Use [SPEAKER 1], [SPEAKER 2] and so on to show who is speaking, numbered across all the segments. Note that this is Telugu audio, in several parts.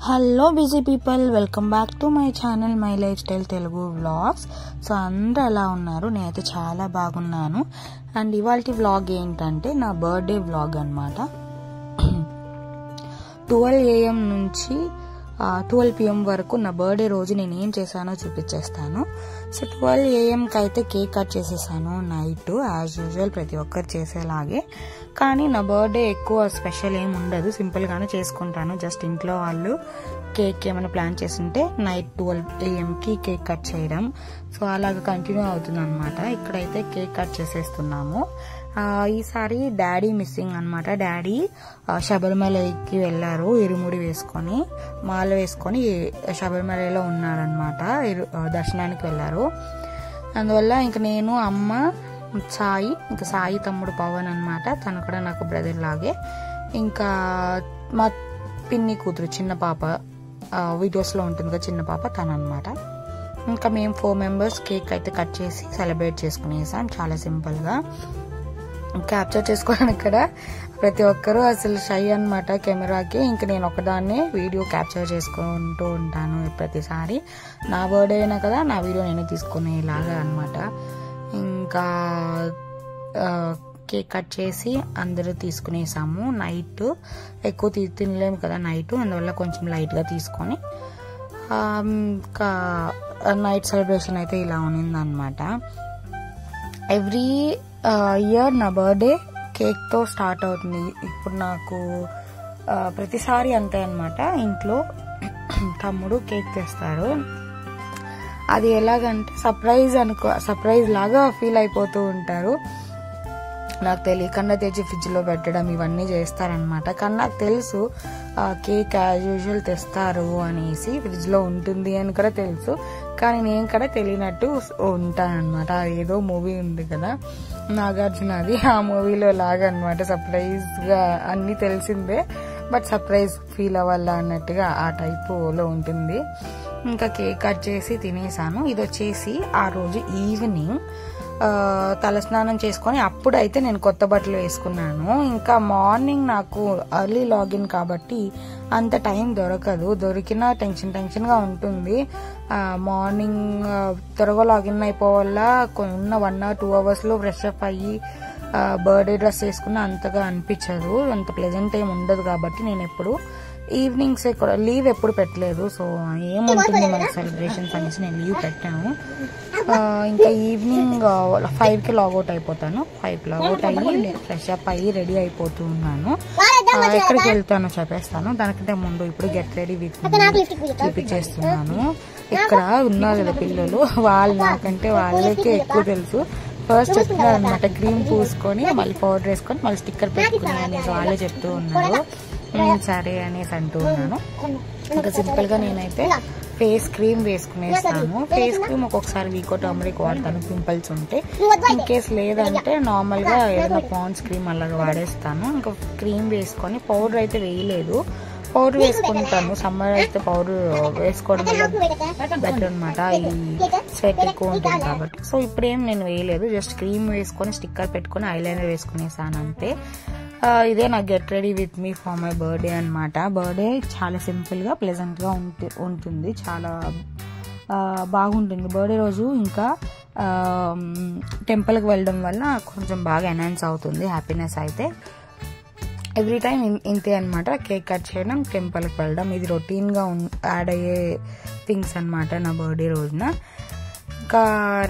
[SPEAKER 1] Hello busy people, welcome back to my channel my life style Telugu vlogs. So అందరూ ఎలా ఉన్నారు? నేనైతే చాలా బాగున్నాను. అండ్ ఇవాళ వ్లాగ్ ఏంటంటే నా బర్త్డే వ్లాగ్ అనమాట. 12 AM నుంచి 12 PM వరకు నా బర్త్డే రోజు నేను ఏం చేశానో చూపించేస్తాను. సో 12 AMకి అయితే కేక్ కట్ చేసేసాను నైట్, యాజ్ యూజువల్ ప్రతి ఒక్కరు చేసేలాగే. కానీ నా బర్త్డే ఎక్కువ స్పెషల్ ఏమి ఉండదు, సింపుల్గానే చేసుకుంటాను. జస్ట్ ఇంట్లో వాళ్ళు కేక్ ఏమైనా ప్లాన్ చేస్తుంటే నైట్ 12 AMకి కేక్ కట్ చేయడం. సో అలాగ కంటిన్యూ అవుతుంది అనమాట. ఇక్కడైతే కేక్ కట్ చేసేస్తున్నాము. ఈసారి డాడీ మిస్సింగ్ అనమాట. డాడీ శబరిమలకి వెళ్ళారు, ఇరుముడి వేసుకొని మాల వేసుకొని శబరిమలలో ఉన్నారనమాట. దర్శనానికి వెళ్ళారు. అందువల్ల ఇంక నేను, అమ్మ, సాయి, ఇంకా సాయి తమ్ముడు పవన్ అనమాట. తను కూడా నాకు బ్రదర్ లాగే. ఇంకా మా పిన్ని కూతురు చిన్న పాప, వీడియోస్లో ఉంటుంది కదా చిన్న పాప, తను అనమాట. ఇంకా మేము 4 members కేక్ అయితే కట్ చేసి సెలబ్రేట్ చేసుకునేసాం చాలా సింపుల్గా. క్యాప్చర్ చేసుకోవడానికి ఇక్కడ ప్రతి ఒక్కరూ అసలు షై అనమాట కెమెరాకి. ఇంకా నేను ఒకదాన్నే వీడియో క్యాప్చర్ చేసుకుంటూ ఉంటాను ప్రతిసారి. నా బర్త్డే అయినా కదా నా వీడియో నేనే తీసుకునేలాగా అనమాట. ఇంకా కేక్ కట్ చేసి అందరూ తీసుకునేసాము. నైట్ ఎక్కువ తినలేము కదా నైట్, అందువల్ల కొంచెం లైట్గా తీసుకొని ఇంకా నైట్ సెలబ్రేషన్ అయితే ఇలా ఉన్నిందనమాట. ఎవ్రీ ఇయర్ నా బర్త్డే కేక్తో స్టార్ట్ అవుతుంది. ఇప్పుడు నాకు ప్రతిసారి అంతే అనమాట. ఇంట్లో తమ్ముడు కేక్ తెస్తాడు. అది ఎలాగంటే సర్ప్రైజ్ లాగా ఫీల్ అయిపోతూ ఉంటారు. నాకు తెలియకుండా తెచ్చి ఫ్రిడ్జ్లో పెట్టడం ఇవన్నీ చేస్తారనమాట. కానీ నాకు తెలుసు కేక్ యాజ్ యూజువల్ తెస్తారు అనేసి, ఫ్రిడ్జ్లో ఉంటుంది అని కూడా తెలుసు. కానీ నేను కూడా తెలియనట్టు ఉంటానన్నమాట. ఏదో మూవీ ఉంది కదా నాగార్జునది, ఆ మూవీలో లాగా అనమాట. సర్ప్రైజ్గా అన్నీ తెలిసిందే, బట్ సర్ప్రైజ్ ఫీల్ అవ్వాలా అన్నట్టుగా ఆ టైపులో ఉంటుంది. ఇంకా కేక్ కట్ చేసి తినేసాను. ఇది వచ్చేసి ఆ రోజు ఈవినింగ్ తలస్నానం చేసుకొని అప్పుడైతే నేను కొత్త బట్టలు వేసుకున్నాను. ఇంకా మార్నింగ్ నాకు ఎర్లీ లాగిన్ కాబట్టి అంత టైం దొరకదు. దొరికినా టెన్షన్గా ఉంటుంది. మార్నింగ్ త్వరగా లాగిన్ అయిపోవాలా, ఉన్న 1 or 2 hours ఫ్రెష్ అప్ అయ్యి బర్త్డే డ్రెస్ వేసుకున్న అంతగా అనిపించదు, అంత ప్లెజెంట్ ఏమి ఉండదు. కాబట్టి నేను ఎప్పుడు ఈవినింగ్సే కూడా లీవ్ ఎప్పుడు పెట్టలేదు. సో ఏముంటుంది మన సెలబ్రేషన్స్ అనేసి నేను లీవ్ పెట్టాను. ఇంకా ఈవినింగ్ 5కి లాగౌట్ అయిపోతాను. 5కి లాగౌట్ అయ్యి ఫ్రెష్ అప్ అయ్యి రెడీ అయిపోతూ ఉన్నాను. ఎక్కడికి వెళ్తానో చెప్పేస్తాను. దానికంటే ముందు ఇప్పుడు గెట్ రెడీ విత్ చూపించేస్తున్నాను. ఇక్కడ ఉన్నారు కదా పిల్లలు, వాళ్ళు నాకంటే వాళ్ళకే ఎక్కువ తెలుసు. ఫస్ట్ చెప్తున్నారు అనమాట, క్రీమ్ పూసుకొని మళ్ళీ పౌడర్ వేసుకొని మళ్ళీ స్టిక్కర్ పెట్టుకుని అనేసి వాళ్ళే చెప్తూ ఉన్నారు. సరే అనేసి అంటూ ఉన్నాను. ఇంకా సింపుల్ గా నేనైతే ఫేస్ క్రీమ్ వేసుకునేస్తాను. ఫేస్ క్రీమ్ ఒక్కొక్కసారి వీకో టర్మరిక్ వాడతాను పింపుల్స్ ఉంటే. ఇన్ కేస్ లేదంటే నార్మల్ గా ఏదైనా పాండ్స్ క్రీమ్ అలాగా వాడేస్తాను. ఇంకా క్రీమ్ వేసుకొని పౌడర్ అయితే వేయలేదు. పౌడర్ వేసుకుంటాను, సమ్మర్ అయితే పౌడర్ వేసుకోవడం వల్ల బెటర్ అనమాట, ఈ స్వెట్ ఎక్కువ ఉంటుంది కాబట్టి. సో ఇప్పుడేం నేను వేయలేదు, జస్ట్ క్రీమ్ వేసుకొని స్టిక్కర్ పెట్టుకొని ఐలైనర్ వేసుకునేసాను అంతే. ఇదే నా get ready with me for my birthday అనమాట. బర్త్డే చాలా సింపుల్గా ప్లెజెంట్గా ఉంటుంది, చాలా బాగుంటుంది బర్త్డే రోజు. ఇంకా టెంపుల్కి వెళ్ళడం వల్ల కొంచెం బాగా ఎన్హాన్స్ అవుతుంది హ్యాపీనెస్ అయితే. ఎవ్రీ టైం ఇంతే అనమాట, కేక్ కట్ చేయడం, టెంపుల్కి వెళ్ళడం, ఇది రొటీన్గా యాడ్ అయ్యే థింగ్స్ అనమాట నా బర్త్డే రోజున. ఇంకా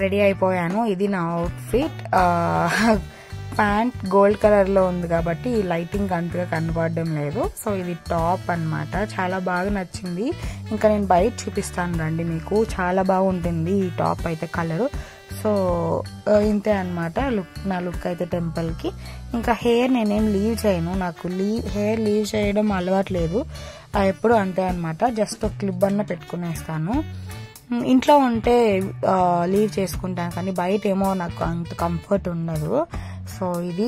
[SPEAKER 1] రెడీ అయిపోయాను. ఇది నా అవుట్ఫిట్. ప్యాంట్ గోల్డ్ కలర్లో ఉంది కాబట్టి ఈ లైటింగ్ అంతగా కనపడడం లేదు. సో ఇది టాప్ అనమాట, చాలా బాగా నచ్చింది. ఇంకా నేను బయట చూపిస్తాను రండి మీకు, చాలా బాగుంటుంది ఈ టాప్ అయితే కలరు. సో ఇంతే అనమాట నా లుక్ అయితే టెంపుల్కి. ఇంకా హెయిర్ నేనేం లీవ్ చేయను, నాకు హెయిర్ లీవ్ చేయడం అలవాట్లేదు, ఎప్పుడు అంతే అనమాట. జస్ట్ ఒక క్లిప్ అన్న పెట్టుకునేస్తాను. ఇంట్లో ఉంటే లీవ్ చేసుకుంటాను, కానీ బయట ఏమో నాకు అంత కంఫర్ట్ ఉండదు. సో ఇది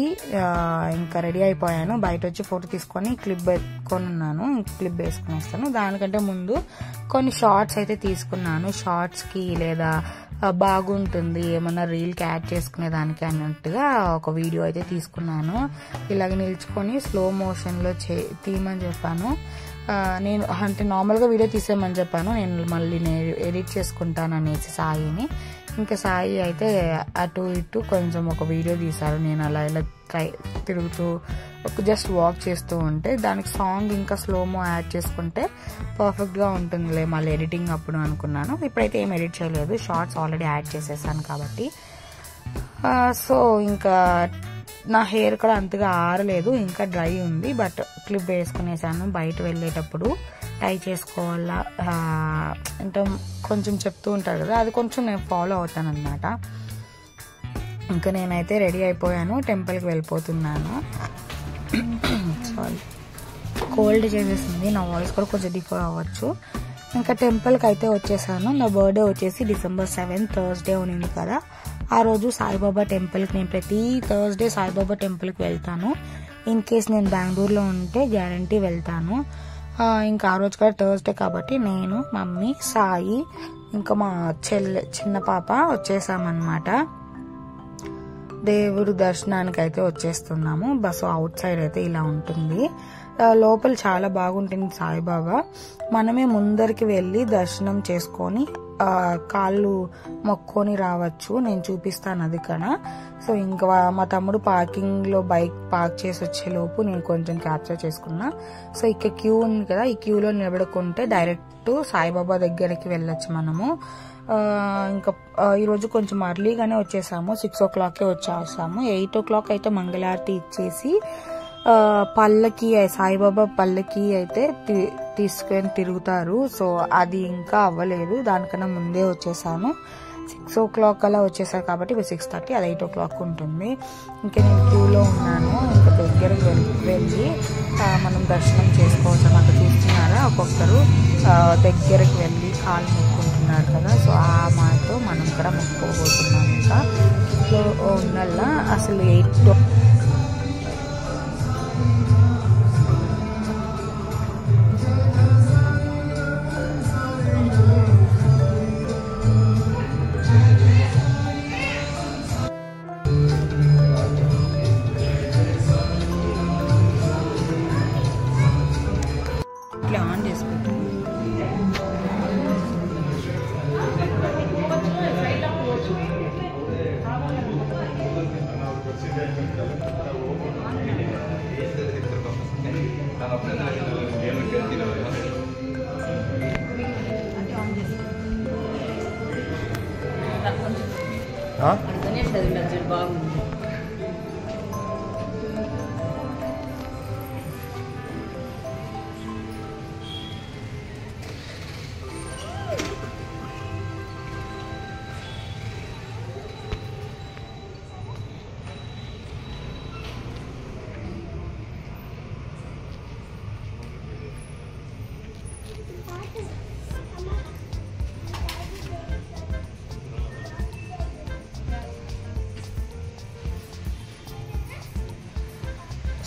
[SPEAKER 1] ఇంకా రెడీ అయిపోయాను. బయట వచ్చి ఫోటో తీసుకొని క్లిప్ పెట్టుకొని ఉన్నాను, క్లిప్ వేసుకునేస్తాను. దానికంటే ముందు కొన్ని షార్ట్స్ అయితే తీసుకున్నాను. షార్ట్స్కి లేదా బాగుంటుంది ఏమన్నా రీల్కి యాడ్ చేసుకునే దానికి అన్నట్టుగా ఒక వీడియో అయితే తీసుకున్నాను. ఇలాగ నిల్చుకొని స్లో మోషన్లో తీయమని చెప్పాను. నేను అంటే నార్మల్గా వీడియో తీసేయమని చెప్పాను, నేను మళ్ళీ ఎడిట్ చేసుకుంటాను అనేసి సాయిని. ఇంకా సాయి అయితే అటు ఇటు కొంచెం ఒక వీడియో తీశారు. నేను అలా ఇలా తిరుగుతూ జస్ట్ వాక్ చేస్తూ ఉంటే దానికి సాంగ్ ఇంకా స్లోమో యాడ్ చేసుకుంటే పర్ఫెక్ట్గా ఉంటుందిలే మళ్ళీ ఎడిటింగ్ అప్పుడు అనుకున్నాను. ఇప్పుడైతే ఏం ఎడిట్ చేయలేదు, షార్ట్స్ ఆల్రెడీ యాడ్ చేసేసాను కాబట్టి. సో ఇంకా నా హెయిర్ కూడా అంతగా ఆరలేదు, ఇంకా డ్రై ఉంది. బట్ క్లిప్ వేసుకునేసాను. బయట వెళ్ళేటప్పుడు టై చేసుకోవాలా అంటే కొంచెం చెప్తూ ఉంటారు కదా, అది కొంచెం నేను ఫాలో అవుతాను అనమాట. ఇంకా నేనైతే రెడీ అయిపోయాను, టెంపుల్కి వెళ్ళిపోతున్నాను. సారీ, కోల్డ్ చేసేసింది, నా వాయిస్ కూడా కొంచెం డిఫర్ అవ్వచ్చు. ఇంకా టెంపుల్కి అయితే వచ్చేసాను. నా బర్త్డే వచ్చేసి December 7 థర్స్డే ఉన్నింది కదా, ఆ రోజు సాయిబాబా టెంపుల్కి నేను ప్రతి థర్స్డే సాయిబాబా టెంపుల్కి వెళ్తాను. ఇన్ కేస్ నేను బెంగళూరులో ఉంటే గ్యారంటీ వెళ్తాను. ఇంకా ఆ రోజు కూడా థర్స్డే కాబట్టి నేను, మమ్మీ, సాయి, ఇంకా మా చిన్న పాప వచ్చేసామన్నమాట. దేవుడు దర్శనానికి అయితే వచ్చేస్తున్నాము. బస్సు అవుట్ సైడ్ అయితే ఇలా ఉంటుంది. లోపల చాలా బాగుంటుంది సాయిబాబా. మనమే ముందరికి వెళ్ళి దర్శనం చేసుకొని కాళ్ళు మొక్కొని రావచ్చు. నేను చూపిస్తాను అది కదా. సో ఇంకా మా తమ్ముడు పార్కింగ్ లో బైక్ పార్క్ చేసి వచ్చే లోపు నేను కొంచెం క్యాప్చర్ చేసుకున్నా. సో ఇక్కడ క్యూ ఉంది కదా, ఈ క్యూలో నిలబడుకుంటే డైరెక్ట్ సాయిబాబా దగ్గరికి వెళ్ళొచ్చు మనము. ఇంకా ఈరోజు కొంచెం అర్లీగానే వచ్చేసాము, 6 o'clock వచ్చేసాము. 8 o'clock అయితే మంగళారతి ఇచ్చేసి పల్లకి సాయిబాబా పల్లకి అయితే తీసుకొని తిరుగుతారు. సో అది ఇంకా అవ్వలేదు, దానికన్నా ముందే వచ్చేసాను. 6 o'clock అలా వచ్చేసారు కాబట్టి 6:30, అది 8 o'clock ఉంటుంది. ఇంకా నేను క్యూలో ఉన్నాను. ఇంకా దగ్గరికి వెళ్ళి మనం దర్శనం చేసుకోవచ్చు. అక్కడ చూస్తున్నారా, ఒక్కొక్కరు దగ్గరికి వెళ్ళి కాళ్ళు మొక్కుంటున్నారు కదా. సో ఆ మాతో మనం కూడా మొక్కుకోబోతున్నాం. ఇంకా సో ఉన్నల్లా అసలు 8 ఆన్ చేసుకుంటాం. బాగుంది.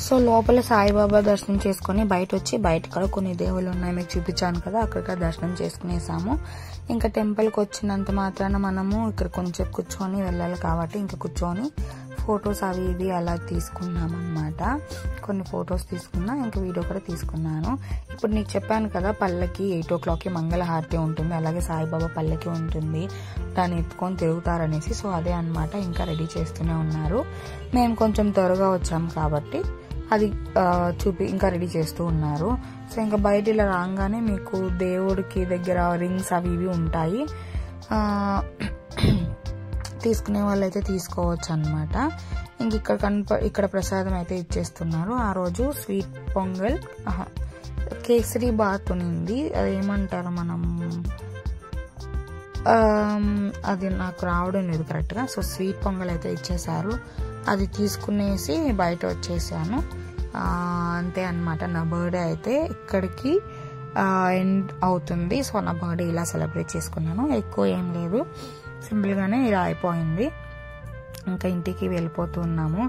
[SPEAKER 1] సో లోపల సాయిబాబా దర్శనం చేసుకుని బయట వచ్చి, బయట కూడా కొన్ని దేవుళ్ళు ఉన్నాయి మీకు చూపించాను కదా, అక్కడ దర్శనం చేసుకునేసాము. ఇంకా టెంపుల్కి వచ్చినంత మాత్రాన మనము ఇక్కడ కొంచెం కూర్చొని వెళ్ళాలి కాబట్టి ఇంకా కూర్చొని ఫొటోస్ అవి ఇవి అలా తీసుకున్నాం అనమాట. కొన్ని ఫొటోస్ తీసుకున్నా, ఇంకా వీడియో కూడా తీసుకున్నాను. ఇప్పుడు నీకు చెప్పాను కదా పల్లకి 8 o'clock మంగళహారతి ఉంటుంది, అలాగే సాయిబాబా పల్లకి ఉంటుంది, దాన్ని ఎత్తుకొని తిరుగుతారనేసి. సో అదే అనమాట, ఇంకా రెడీ చేస్తూనే ఉన్నారు. మేము కొంచెం త్వరగా వచ్చాము కాబట్టి అది ఇంకా రెడీ చేస్తూ ఉన్నారు. సో ఇంకా బయట ఇలా రాగానే మీకు దేవుడికి దగ్గర రింగ్స్ అవి ఇవి ఉంటాయి, తీసుకునే వాళ్ళైతే తీసుకోవచ్చు అనమాట. ఇంక ఇక్కడ ప్రసాదం అయితే ఇచ్చేస్తున్నారు. ఆ రోజు స్వీట్ పొంగల్, కేసరి బాత్ ఉంది, అదేమంటారు మనం, అది నాకు రావడం లేదు కరెక్ట్గా. సో స్వీట్ పొంగల్ అయితే ఇచ్చేసారు, అది తీసుకునేసి బయట వచ్చేసాను. అంతే అనమాట. నా బర్త్డే అయితే ఇక్కడికి ఎండ్ అవుతుంది. సో నా బర్త్డే ఇలా సెలబ్రేట్ చేసుకున్నాను, ఎక్కువ ఏం లేదు, సింపుల్గానే ఇలా అయిపోయింది. ఇంకా ఇంటికి వెళ్ళిపోతున్నాము.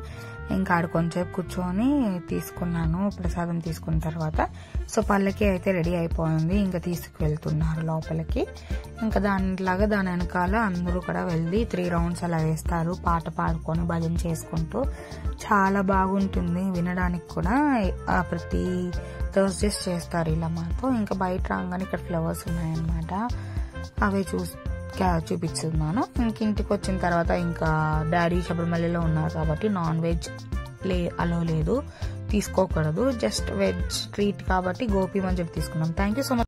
[SPEAKER 1] ఇంకా ఆడ కొంచెంసేపు కూర్చొని తీసుకున్నాను ప్రసాదం తీసుకున్న తర్వాత. సో పల్లకి అయితే రెడీ అయిపోయింది, ఇంకా తీసుకువెళ్తున్నారు లోపలికి. ఇంకా దాని వెనకాల అందరూ కూడా వెళ్ళి 3 రౌండ్స్ అలా వేస్తారు, పాట పాడుకొని భజన చేసుకుంటూ. చాలా బాగుంటుంది వినడానికి కూడా. ప్రతి థర్స్డేస్ చేస్తారు ఇలా మాతో. ఇంకా బయట రాగానే ఇక్కడ ఫ్లవర్స్ ఉన్నాయన్నమాట, అవే చూపిస్తున్నాను. ఇంక ఇంటికి వచ్చిన తర్వాత ఇంకా డాడీ శబరిమలలో ఉన్నారు కాబట్టి నాన్ వెజ్ అలో లేదు, తీసుకోకూడదు. జస్ట్ వెజ్ ట్రీట్ కాబట్టి గోపి మంచూరియా తీసుకున్నాం. Thank you so much.